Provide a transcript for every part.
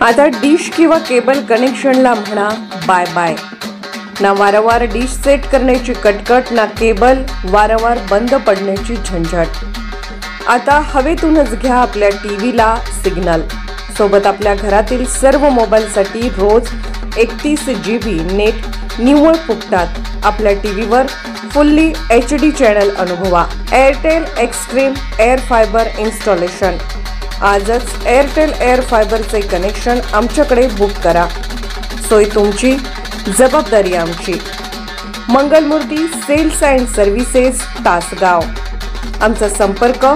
आता डिश किंवा केबल कनेक्शनला म्हणा बाय बाय. ना वारंवार डिश सेट करण्याची कटकट, ना केबल वारंवार बंद पडण्याची झंझट. आता हवेतूनच घ्या आपल्या टीव्हीला सिग्नल. सोबत आपल्या घरातील सर्व मोबाईलसाठी रोज 31 GB नेट निव्वळ फुकटात आपल्या टीव्हीवर फुल्ली HD चॅनल अनुभवा. Airtel extreme air fiber installation. आजच एअरटेल एअर फायबरचे कनेक्शन आमच्याकडे बुक करा. सोय तुमची, जबाबदारी आमची. Mangalmurti sales and services, Tasgaon. आमचा संपर्क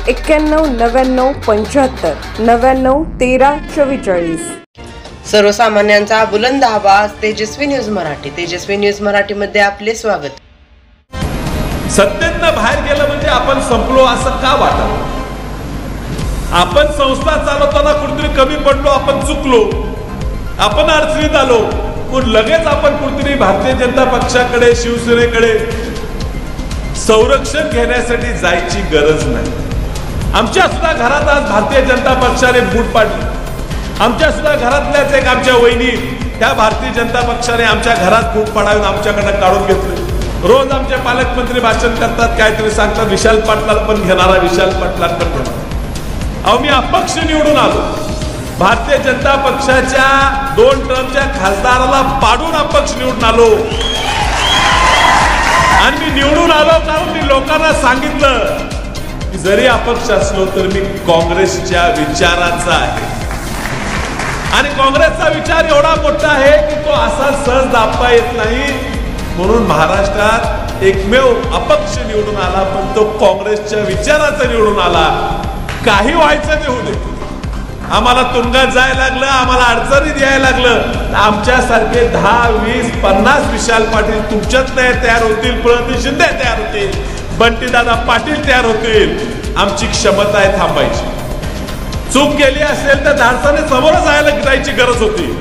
91 99 75 99 13 44. सर्वसामान्यांचा बुलंद आवाज, तेजस्वी न्यूज मराठी. तेजस्वी न्यूज मराठी मध्ये आपले स्वागत. सत्तेतनं बाहेर गेलं म्हणजे आपण संपलो असं का वाटत? आपण संस्था चालवताना कुठेतरी कमी पडलो, आपण चुकलो, आपण अडचणीत आलो, पण लगेच आपण कुठेतरी भारतीय जनता पक्षाकडे, शिवसेनेकडे संरक्षण घेण्यासाठी जायची गरज नाही. आमच्या सुद्धा घरात आज भारतीय जनता पक्षाने बूट पाडली. आमच्या सुद्धा घरातल्याच एक आमच्या वहिनी त्या भारतीय जनता पक्षाने आमच्या घरात बूट पाडावून आमच्याकडे काढून घेतले. रोज आमचे पालकमंत्री भाषण करतात, काहीतरी सांगतात, विशाल पाटलाला पण घेणारा, विशाल पाटलाला पण घेणारा. अहो, मी अपक्ष निवडून आलो. भारतीय जनता पक्षाच्या 2 टर्मच्या खासदाराला पाडून अपक्ष निवडून आलो. आणि मी निवडून आलो कारण मी लोकांना सांगितलं की जरी अपक्ष असलो तर मी काँग्रेसच्या विचाराचा आहे. आणि काँग्रेसचा विचार एवढा मोठा आहे की तो असा सहज दाबता येत नाही. म्हणून महाराष्ट्रात एकमेव अपक्ष निवडून आला, पण तो काँग्रेसच्या विचाराचा निवडून आला. काही व्हायचं ते होऊ दे. आम्हाला तुरुंगात जायला लागलं, आम्हाला अडचणीत यायला लागलं, आमच्यासारखे 10 20 50 विशाल पाटील तुमच्यात तयार होतील, प्रणिती शिंदे तयार होतील, बंटीदादा पाटील तयार होतील. आमची क्षमता आहे थांबायची. चूक केली असेल तर धाडसाने समोर जायची गरज होती.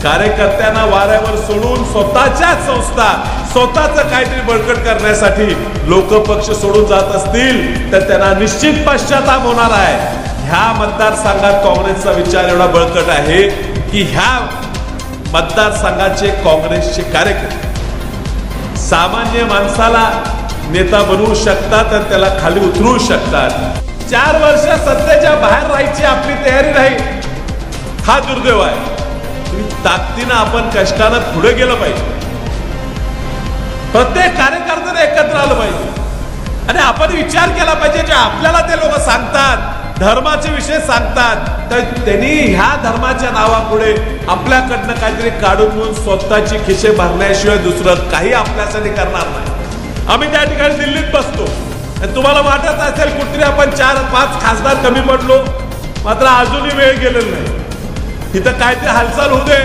कार्यकर्त्यांना वाऱ्यावर सोडून स्वतःच्याच संस्था, स्वतःच काहीतरी बळकट करण्यासाठी लोक पक्ष सोडून जात असतील तर त्यांना निश्चित पश्चाताप होणार आहे. ह्या मतदारसंघात काँग्रेसचा विचार एवढा बळकट आहे की ह्या मतदारसंघाचे काँग्रेसचे कार्यकर्ते सामान्य माणसाला नेता बनवू शकतात आणि त्याला खाली उतरवू शकतात. 4 वर्ष सत्तेच्या बाहेर राहायची आपली तयारी राहील, हा दुर्दैव आहे. ताकदीनं आपण कष्टानं पुढे गेलं पाहिजे. प्रत्येक कार्यकर्त्याने एकत्र आलं पाहिजे आणि आपण विचार केला पाहिजे. जे आपल्याला ते लोक सांगतात, धर्माचे विषय सांगतात, तर त्यांनी ह्या धर्माच्या नावापुढे आपल्याकडनं काहीतरी काढून घेऊन स्वतःची खिशे भरण्याशिवाय दुसरं काही आपल्यासाठी करणार नाही. आम्ही त्या ठिकाणी दिल्लीत बसतो. तुम्हाला वाटत असेल कुठतरी आपण 4-5 खासदार कमी पडलो, मात्र अजूनही वेळ गेलेला नाही. इथं काहीतरी हालचाल होते,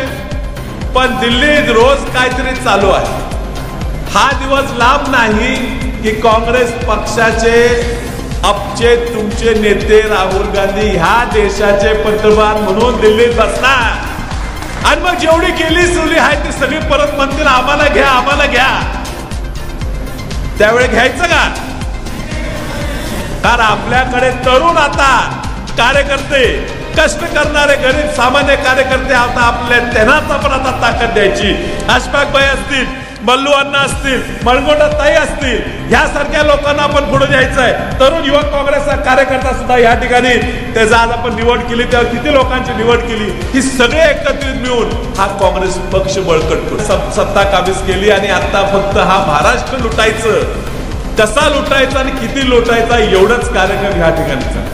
पण दिल्लीत रोज काहीतरी चालू आहे. हा दिवस लांब नाही की काँग्रेस पक्षाचे अपचे तुमचे नेते राहुल गांधी ह्या देशाचे पंतप्रधान म्हणून दिल्लीत बसणार आणि मग जेवढी गेली सुली आहे ती सगळी परत म्हणतील आम्हाला घ्या, आम्हाला घ्या. त्यावेळी घ्यायचं का? कारण आपल्याकडे तरुण आता कार्यकर्ते, कष्ट करणारे गरीब सामान्य कार्यकर्ते आता आपल्या त्यांनाच आपण आता ताकद द्यायची. अशफाक भाई असतील, मल्लू अण्णा असतील, मळगोटा ताई असतील, ह्यासारख्या लोकांना आपण पुढे द्यायचं आहे. तरुण युवक काँग्रेसचा कार्यकर्ता सुद्धा या ठिकाणी त्याचा आज आपण निवड केली, तेव्हा किती लोकांची निवड केली, ही सगळे एकत्रित मिळून हा काँग्रेस पक्ष बळकट करून सत्ता काबीज केली. आणि आता फक्त हा महाराष्ट्र लुटायचं, कसा लुटायचा आणि किती लुटायचा एवढंच कार्यक्रम या ठिकाणी.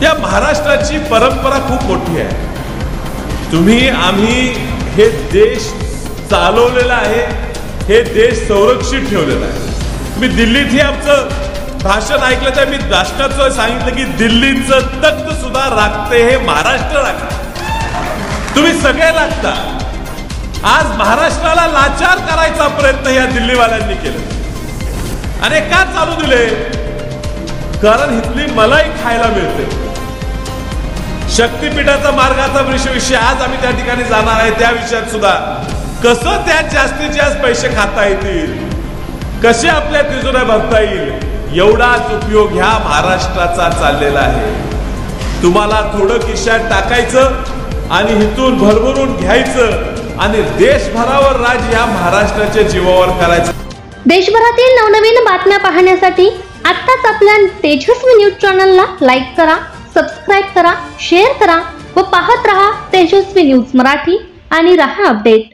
या महाराष्ट्राची परंपरा खूप मोठी आहे. तुम्ही आम्ही हे देश चालवलेला आहे, हे देश संरक्षित ठेवलेला आहे. मी दिल्लीत आमचं भाषण ऐकलं तर मी राष्ट्राचं सांगितलं की दिल्लीचं तख्त सुद्धा राखते हे महाराष्ट्र राखते. तुम्ही सगळे राखता. आज महाराष्ट्राला लाचार करायचा प्रयत्न या दिल्लीवाल्यांनी केला. आणि का चालू दिले? कारण इथली मलाई खायला मिळते. शक्तीपीठाचा मार्गाचा विषय आज आम्ही त्या ठिकाणी जाणार आहे. त्या विषयात सुद्धा कसं त्यात जास्तीत जास्त पैसे खाता येतील, कसे आपल्या तिजोऱ्या भरता येईल, एवढाच उपयोग ह्या महाराष्ट्राचा चाललेला आहे. तुम्हाला थोडं खिशात टाकायचं आणि इथून भरभरून घ्यायचं आणि देशभरावर राज या महाराष्ट्राच्या जीवावर करायचं. देशभरातील नवनवीन बातम्या पाहण्यासाठी आत्ताच आपल्या तेजस्वी न्यूज चॅनलला लाईक करा, सबस्क्राईब करा, शेअर करा व पाहत रहा तेजस्वी न्यूज मराठी आणि रहा अपडेट.